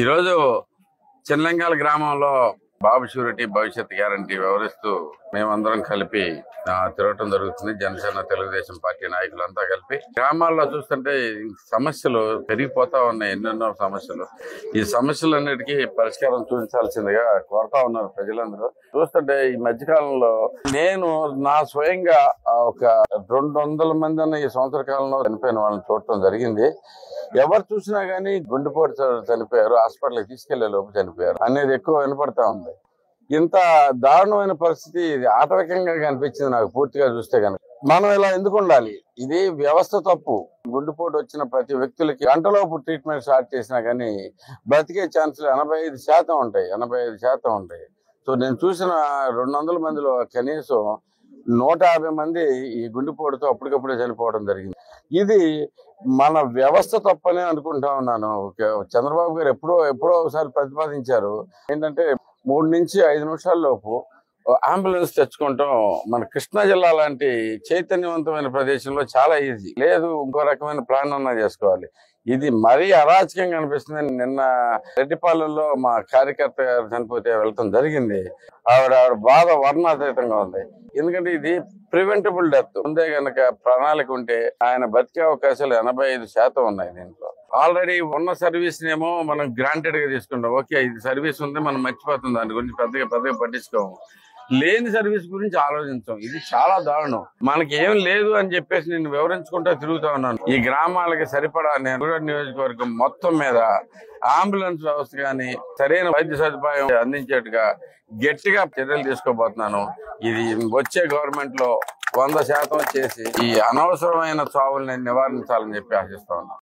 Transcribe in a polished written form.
ఈరోజు చిన్నంగాల గ్రామంలో బాబు షూరిటీ భవిష్యత్ గ్యారంటీ వివరిస్తూ మేమందరం కలిపి తిరగటం జరుగుతుంది. జనసేన తెలుగుదేశం పార్టీ నాయకులంతా కలిపి గ్రామాల్లో చూస్తుంటే సమస్యలు పెరిగిపోతా ఉన్నాయి. ఎన్నెన్నో సమస్యలు. ఈ సమస్యలన్నిటికీ పరిష్కారం చూపించాల్సిందిగా కోరుతా ఉన్నారు ప్రజలందరూ. చూస్తుంటే ఈ మధ్యకాలంలో నేను నా స్వయంగా ఒక 200 మంది ఈ సంవత్సర కాలంలో చనిపోయిన వాళ్ళని చూడటం జరిగింది. ఎవరు చూసినా గానీ గుండెపోటు చనిపోయారు, హాస్పిటల్కి తీసుకెళ్లే లోపు చనిపోయారు అనేది ఎక్కువ వినపడతా ఉంది. ఇంత దారుణమైన పరిస్థితి ఇది ఆటవికంగా కనిపించింది నాకు పూర్తిగా చూస్తే కనుక. మనం ఇలా ఎందుకు ఉండాలి? ఇది వ్యవస్థ తప్పు. గుండెపోటు వచ్చిన ప్రతి వ్యక్తులకి గంటలోపు ట్రీట్మెంట్ స్టార్ట్ చేసినా కానీ బతికే ఛాన్సులు 85% ఉంటాయి. 85% ఉంటాయి. సో నేను చూసిన 200 మందిలో కనీసం 150 మంది ఈ గుండెపోటుతో అప్పటికప్పుడే చనిపోవడం జరిగింది. ఇది మన వ్యవస్థ తప్పనే అనుకుంటా ఉన్నాను. చంద్రబాబు గారు ఎప్పుడో ఒకసారి ప్రతిపాదించారు ఏంటంటే 3 నుంచి 5 నిమిషాల లోపు అంబులెన్స్ తెచ్చుకుంటాం మన కృష్ణా జిల్లా లాంటి చైతన్యవంతమైన ప్రదేశంలో చాలా ఈజీ. లేదు ఇంకో రకమైన ప్లాన్ అన్నా చేసుకోవాలి. ఇది మరీ అరాచకంగా అనిపిస్తుంది. నిన్న రెడ్డిపాలెంలో మా కార్యకర్త గారు చనిపోతే వెళ్ళటం జరిగింది. ఆవిడ బాధ వర్ణాతీతంగా ఉంది. ఎందుకంటే ఇది ప్రివెంటబుల్ డెత్. ముందే గనక ప్రణాళిక ఉంటే ఆయన బతికే అవకాశాలు 85% ఉన్నాయి దీంట్లో. ఆల్రెడీ ఉన్న సర్వీస్ నేమో మనం గ్రాంటెడ్ గా తీసుకుంటాం. ఓకే ఇది సర్వీస్ ఉంది, మనం మర్చిపోతుంది, దాని గురించి పెద్దగా పట్టించుకోము. లేని సర్వీస్ గురించి ఆలోచించాం. ఇది చాలా దారుణం. మనకి ఏం లేదు అని చెప్పేసి నేను వివరించుకుంటూ తిరుగుతా ఉన్నాను. ఈ గ్రామాలకి సరిపడా నెల్లూరు నియోజకవర్గం మొత్తం మీద అంబులెన్స్ వ్యవస్థ కానీ సరైన వైద్య సదుపాయం అందించేట్టుగా గట్టిగా చర్యలు తీసుకోబోతున్నాను. ఇది వచ్చే గవర్నమెంట్ లో 100% చేసి ఈ అనవసరమైన చావుల్ని నివారించాలని చెప్పి ఆశిస్తా ఉన్నాను.